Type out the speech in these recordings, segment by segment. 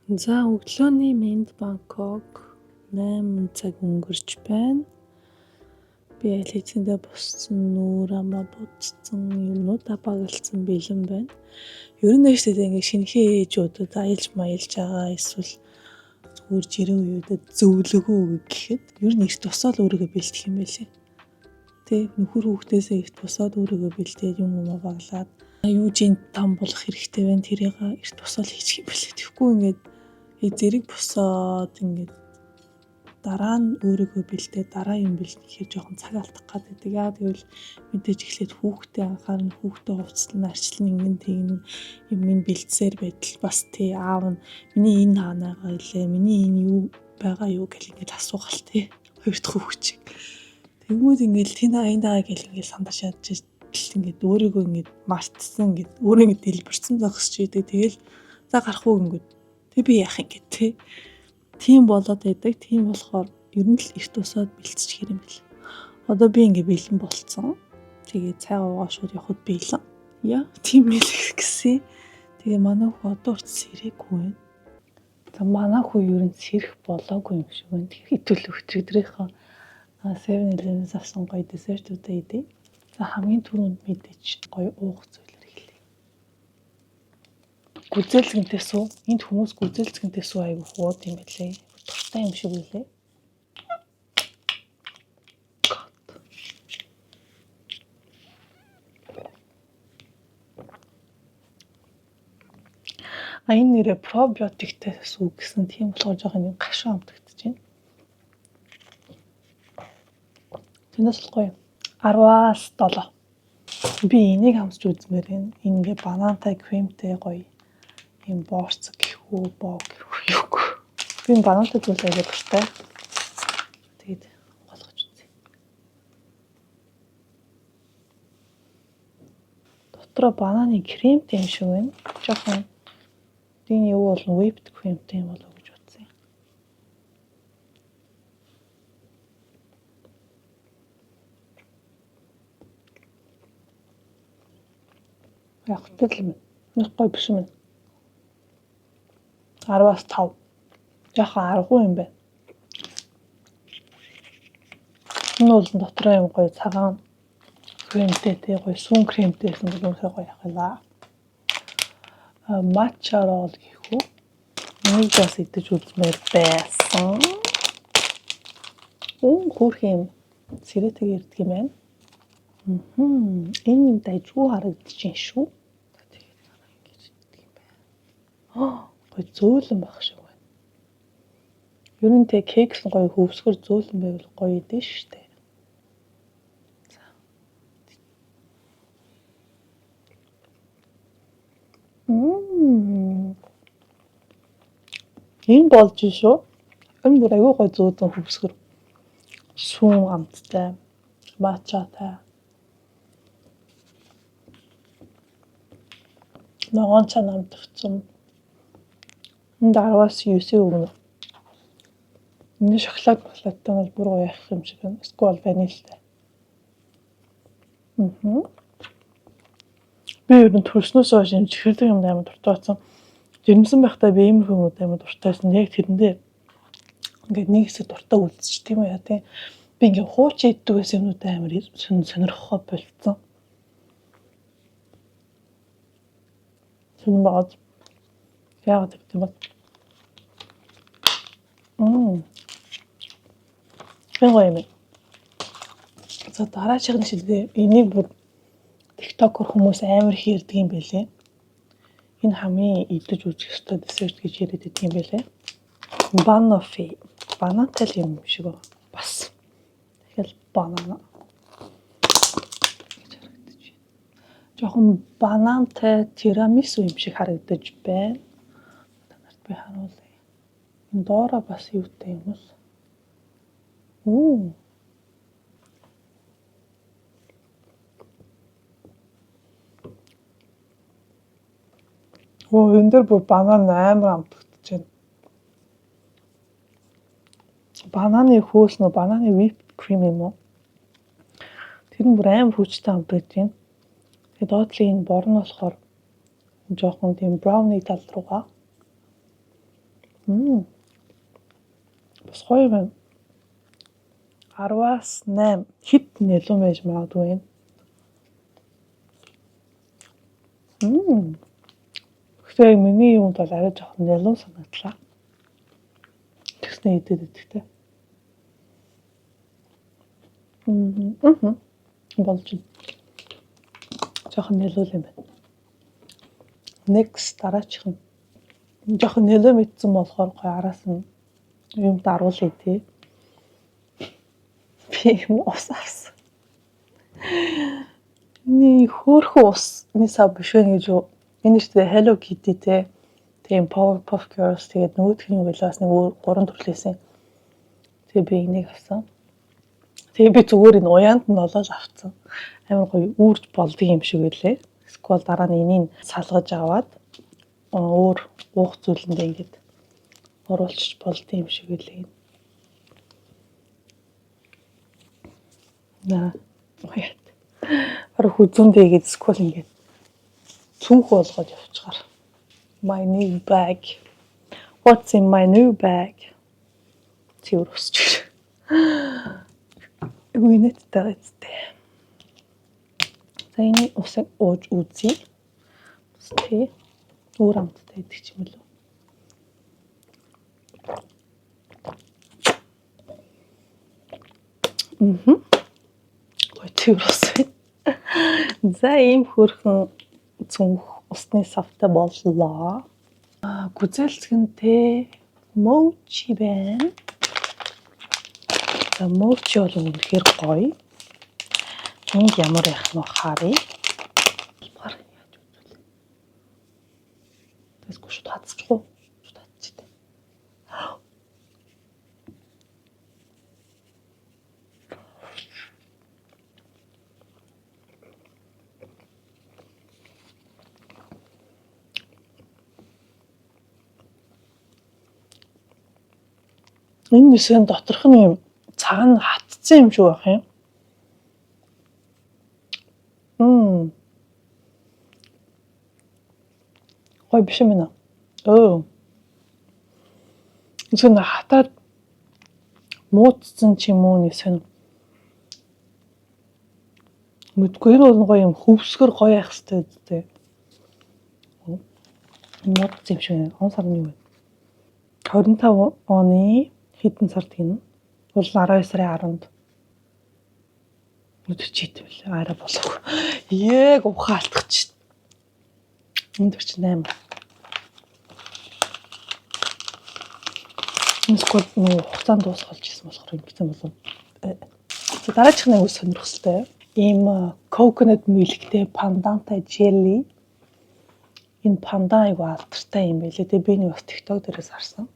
За өглөөний мэнд Бангкок 8 цаг өнгөрч байна. Би аль хэзээндээ боссон, нүүр амаа будсан, юмнуудаа багалсан бэлэн байна. Ер нь нэштэй ингээ шинэхэн ээжүүдэд аялж маялж байгаа эсвэл зүгээр жирийн үеүүдэд зөвлөгөө өгөх гэхэд ер нь эрт босоод өөрийгөө бэлдэх юм байлээ. Тэ нөхөр хүүхдээсээ эрт босоод өөрийгөө бэлдээд юм баглаад юу жин там болох хэрэгтэй байна тэрийг эрт босоод хийчих юм байлээ. Тэгэхгүй ингээд зэрэг босоод ингээд дараа нь өөрийгөө бэлдээ дараа юм бэлдэх гэхээр жоохон цаг алдах гэдэг. Яа гэвэл мэдээж эхлээд хүүхдээ анхаарна, хүүхдээ хувцлан арчлан ингэн тэгнэ юм минь бэлдсээр байтал бас тий аав нь миний энэ хаанаага илээ, миний энэ юу байгаа юу гэх ингээд асуугаал тий. Хоёр дахь хүүхд чиг. Тэгмүүд ингээд тэн аяндаа гэл ингээд сандарч ядчих ингээд өөрийгөө ингээд мартсан ингээд өөрөө ингээд дэлбэрсэн зогсож идэг. Тэгэл за гарах уу ингээд тэг би яах юм гээд тий. Тийм болоод байдаг. Тийм болохоор ер нь л эрт тусаад бэлтчих юм бэл. Одоо би ингээ бэлэн болцсон. Тэгээ цай уугаа шууд явахд бэлэн. Яа, тийм мэл гэсэн. Тэгээ манай хүү одоо ч сэрээгүй байна. За манай хүү ер нь сэрэх болоогүй юм шиг байна. Тэгэхээр хэдүүл өчигдрийнхөө 7-Eleven-ээс авсан гоё десертүүдээ идэ. За хамгийн түрүүнд мэдээж гоё уух зүйлэр хэлье. Гүзээлгэнтэй суу. Энд хүмүүс гүзээлгэнтэй суу аягүй хууд юм байлээ. Дуртай юм шиг үлээ. Энэ нэрээ пробиотиктэй сүү гэсэн тийм болохоор жоохон юм гашуун амтагдаж байна. Тэнэс гоё 10-аас 7. Би энийг хамсч үзмээр байна. Энэ ингээ банантай кремтэй гоё юм боорцог гэхүү боо гэхүү юу. Би банантай зүйл аяг дуртай. Тэгээд голгож үзье. Дотроо бананы кремтэй юм шиг байна. Жоохон энэ юу бол whipped creamтэй юм болов гэж бодсон. Яг хөтөл юм. Нэг гоё биш юм. 10-аас 5. Жоохон аргагүй юм байна. Энэ бол дотроо юм гоё цагаан кремтэй тий гоё сүүн кремтэй гэсэн юм гоё яхалаа. Матча рол гэхүү. Энийг бас идэж үзмээр байсан. Хөөх юм сэрэтэг ирдэг юм байна. Энэ дайжгүй харагдчихээн шүү. Тэгээд ингэж иддэг юм байна. Гоё зөөлөн баг шиг байна. Ер нь тэ кекс гоё хөвсгөр зөөлөн байвал гоё идэв шүү дээ. Энэ болж шүү. Энэ бүр аюу гой зөөдөн хөвсгөр. Сүүн амттай, матчатай. Ногоон цаа намтгцсан. Энд 10-аас 9 өгнө. Энэ шоколад болтойг бол бүр гоё явах юм шиг байна. Сквал ванильтай. Би ер нь төрснөөс хойш энэ чихэрдэг юм амар дуртай болсон. Жирэмсэн байхдаа би ийм хүмүүс амар дуртайсан. Яг тэрэндээ ингээд нэг хэсэг дуртай үлдчих тийм үү яа тий. Би ингээд хууч иддэг байсан юмнуудаа амар сонирхохоо болцсон. Сүнбаад яагаад гэвэл энэ гоё юм. За дараачихын шилдэ энийг бүр TikTok-ор хүмүүс амар хийрдэг юм байлээ. Энэ хамгийн идэж үзэх ёстой десерт гэж яриад байдаг юм байлээ. Banoffee. Банантай юм шиг байна. Бас. Тэгэл банана. Жохон банантай тирамису юм шиг харагдаж байна. Танарт би харуулъя. Энэ доороо бас юутай юм уу? Энэ дээр бүр банан амар амтагдаж байна. Бананы хөөс нөө бананы whipped cream юм уу? Тэр нь бүр амар хүчтэй амтагдаж байна. Тэгээд доотлын энэ борн болохоор жоохон тийм брауни тал руугаа Бас гоё байна. 10-аас 8 хит нэлээд байж магадгүй юм. Гэхдээ миний юмд бол арай жоохон нэлээд санагдлаа. Тэгснэ идэт идэгтэй. Болж байна. Жоохон нэлээд юм байна. Next дараачих нь. Жоохон нэлээд мэдсэн болохоор гоё араас нь юм даруулъя тий. Би юм ус авсан. Ни хөөрхөн усны сав биш вэ гэж юу? Энэ ч тэгээ Hello Kitty те. Тийм Powerpuff Girls тэгээд нөгөөх нь юу вэ? Бас нэг 3 төрлөөсөн. Тэгээ би энийг авсан. Тэгээ би зүгээр энэ уяанд нь олоод авсан. Амар гоё үүрж болдго юм шиг байлээ. Эсвэл дараа нь энийг салгаж аваад өөр уух зүйлэндээ ингэж оруулчих болдго юм шиг байлээ. Наа. Уяад. Бараг хүзүүндээ ингэж эсвэл ингэж цүнх болгоод явчихаар. My new bag. What's in my new bag? Тэр өсч. Үинэттэй гэжтэй. За энэ усыг ууж үзье. Тэ. Өөр амттай идэх юм болов. Гой тэр ус байна. За ийм хөрхөн цүнх усны савтай боллоо. Гүзээлцгэнтэй mochi байна. За mochi бол үнэхээр гоё. Энд ямар яах нь харъя. Тэсгүй шууд хацчих уу? Шууд хацчих. Энэ нэсэн доторх нь юм цаана хатцсан юм шиг байх юм. Гой биш юм байна. Зөвхөн хатаад муудсан ч юм уу нэсэн. Мэдгүй энэ бол гоё юм хөвсгөр гоё ах хэвчтэй үстэй. Муудсан юм шиг байна. Он сарны юу вэ? 25 оны хэдэн сард гинэ? Бол 12 сарын 10-нд. Өдөр чийт вэ? Арай болов. Яг ухаалтах чи. Энд 48. Эсвэл нөө хугацаанд дуусгаж ирсэн болохоор ингэсэн болов. Дараачих нэг үс сонирхолтой. Ийм coconut milkтэй pandanтай jelly. Энэ панда айгу алдартай юм байлээ. Тэгээ би нэг бас TikTok дээрээс харсан.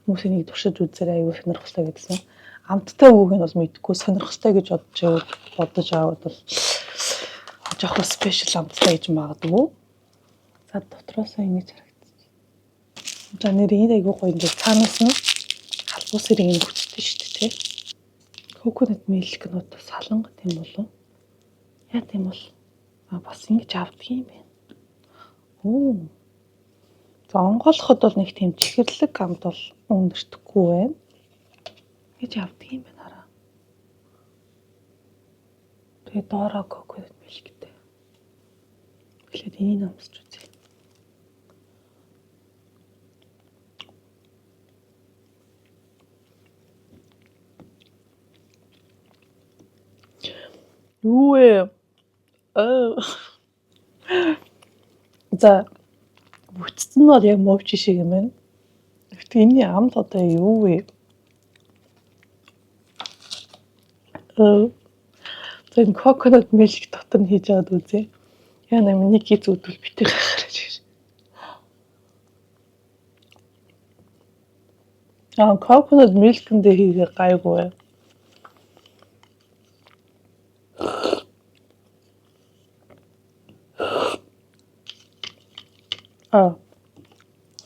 Хүмүүсийн нэг туршиж үзээрэй айгу сонирхолтой гэдсэн. Амттай өвөг нь бол мэдгүй сонирхолтой гэж бодож аваад бол жоохон спешиал амттай гэж магадгүй. За дотроосоо ингэж харагдчих. За нэр энэ айгу гоё ингэ цаанаас нь халуус хэрэг ингэ хүчтэй шүү дээ тий. Coconut milk нь одоо саланга тийм болов. Яа тийм бол бас ингэж авдаг юм байна. За онгойлоход бол нэг тийм чихэрлэг амт бол өндөртөхгүй байна. Гэж авдаг юм байна хараа. Тэгээ доороо coconut milkтэй. Эхлээд энийг амсч үзье. Юу вэ? За бүтцэн нь бол яг мовч шиг юм байна. Гэхдээ энэний амт одоо юу вэ? За энэ coconut milk дотор нь хийж аваад үзье. Яа нэг гиз үдвэл битгий гарч ирж. Coconut milk-ндээ хийгээ гайгүй.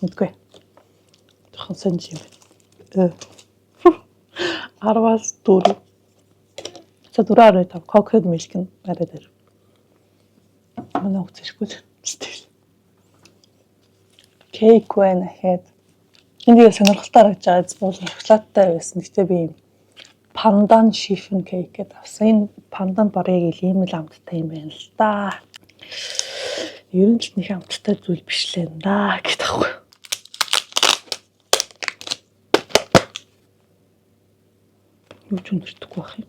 Мэдгүй. Жохон сонж юм байна. 10-аас 4. За 4.5 coconut milk нь арай дээр. Манай өгч ирэхгүй л. Кейк байна гэхэд Энийг сонирхолтой харагдаж байгаа. Бол шоколадтай байсан. Гэтэ би пандан шифн кейк гэдэг авсан. Энэ пандан барыг ийм л амттай юм байна л да. Ер нь л нэг амттай зүйл биш л энэ да гэдэг аахгүй. Юу ч өндөртөхгүй байх юм.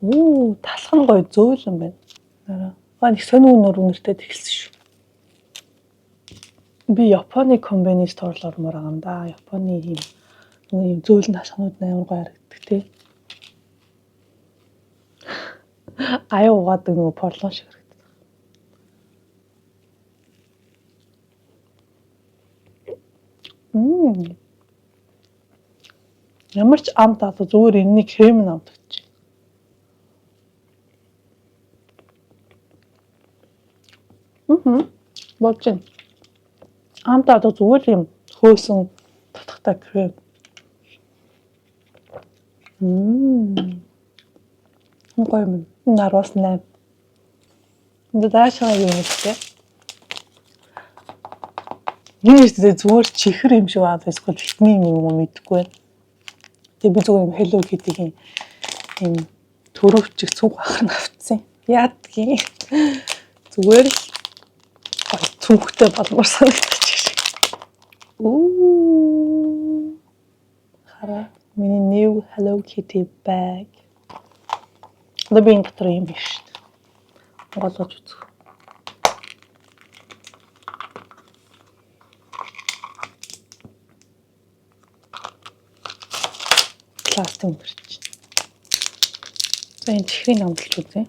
Оо, талх нь гоё зөөлөн байна. Нэг сони үнээр үнэртэй тэгэлсэн шүү. Би Японы комбини сторл ормоор байгаа юм да. Японы ийм зөөлөн талхнууд амар гоё харагддаг тий. Аяа угаадаг нөгөө порлон шиг харагддаг. Ямар ч амт одоо зүгээр энэний крем нь амт гэж. Болж байна. Амт одоо зүгээр юм хөөсөн татахтай крем. Гоё юм. Нараас 8. Энд даашаа юм хэлээ. Нийтдээ зүгээр чихэр юм шиг аа эсвэл витамин юм уу мэдэхгүй байна. Тэгээ би зүгээр юм Hello Kitty-ийн юм төрөвчг цүг ахна авцсан. Яадгийн зүгээр л цүнхтэй болмоор санагдаж шиг. Хараа миний new Hello Kitty bag. Одоо би энэ дотор юм биш. Голгож үзэх. Пластик мөрч. За энэ чихрийг амталж үзье.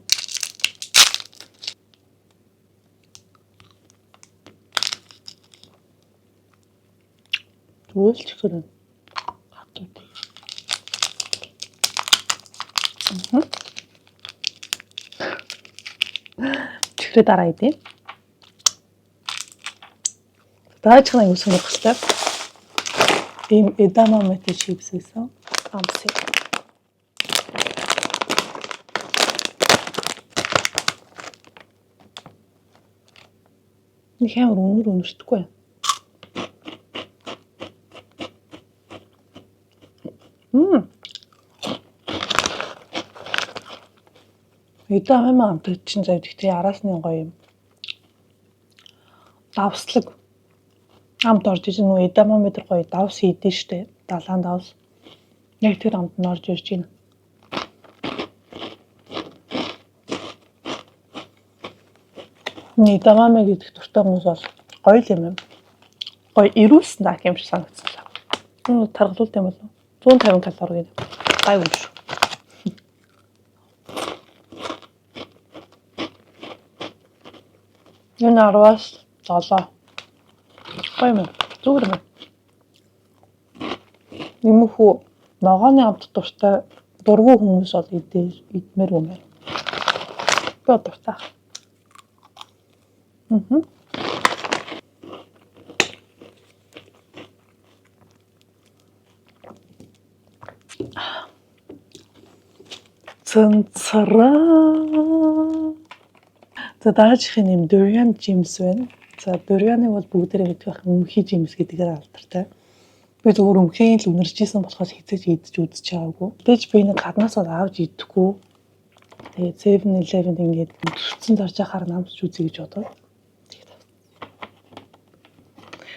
Зүгээр л чихэр нь хатуу. Чихрээ дараа идэв. Даачхна юу сонирхолтой. Ийм edamame чипс байсан. Амсыг. Нэг амар үнэртэйгүй. Edamame амт чинь зав гэхдээ араасны гоё юм. Давслаг амт орж иж нөө edamame дээр гоё давс хийдэж штэ. Далаан давс. Яг тэр амт нь орж ирж байна. Edamame гэдэг дуртай хүмүүс бол гоё юм юм. Гоё ирүүлсэн даа юм шиг санагдсан. Энэ таргалуулт юм болов. 150 калори гэдэг. Гай үгүй шүү. Энэ 10-аас 7. Гоё юм. Зүгээр юм. Нэмэхүү ногооны амт дуртай дургүй хүмүүс бол идмээр юм байна. Би дуртай. Цэнцараа. За дараагийн юм durian gems байна. За durian-ыг бол бүгдээрээ мэдэх өмхий gems гэдгээр алдартай. Би зөвхөн өмхийн л үнэрчээсэн болохоос хизээж идэж үзэж байгаагүй. Тэгж би нэг гаднаас авч идэхгүй. Тэгээ 7-Eleven ингээд төрсөн зарж яхаар намсч үзье гэж бодоод.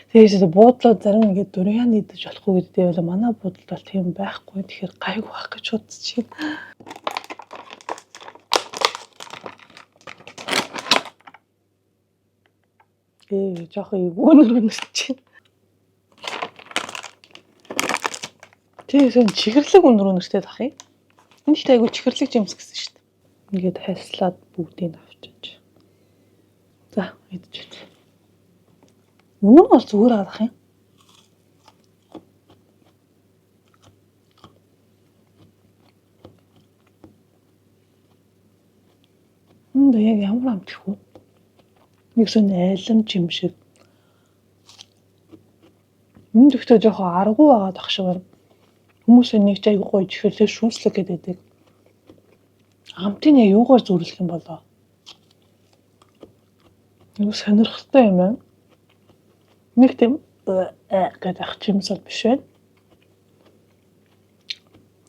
Тэгээд буудлууд зарим ингээд durian идэж болохгүй гэдэг байл манай буудлууд бол тийм байхгүй. Тэгэхээр гайгүй байх гэж бодчих. Жоохон өгөөнөр үнэрч. Тэгээд чихэрлэг өнөр үнэртэй тах юм. Энэ ихтэй айгу чихэрлэг жимс гэсэн шүү дээ. Ингээд хайслаад бүгдийг авчиж. За, идэж. Үнэн бол зүгээр авах юм. Яг ямар амт их вэ? Нэг сонь айлмж юм шиг. Энд ихтэй жоохон аргу байгаад ах шиг байна. Хүмүүс нэг ч айгу гоё чихэрлэг шүүслэг гэдэг. Амтын яг юугаар зүрлэх юм болоо? Юу сонирхолтой юм аа. Нэг тийм гэдэг ах жимсэл биш байна.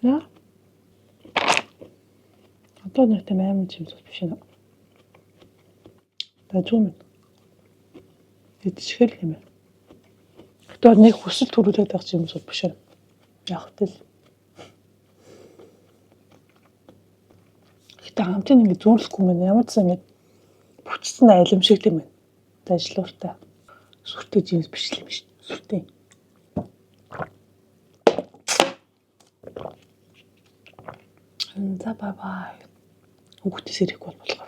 Яа. Одоо нэг тийм амар жимсэл биш нэ. Дажгүй. Эдшгэл юм. Одоо нэг хүсэл төрүүлээд ах жимсэл биш байна. Яг тэл. Гэтэ хамтын ингэ зүүрлэхгүй мэн ямар ч юм бүтцэн айлм шиг тийм байна. Дажлууртай. Сүртэй жимс биш л юм шүү. Сүртэй. За бай бай. Хүүхдээс ирэхгүй бол болох.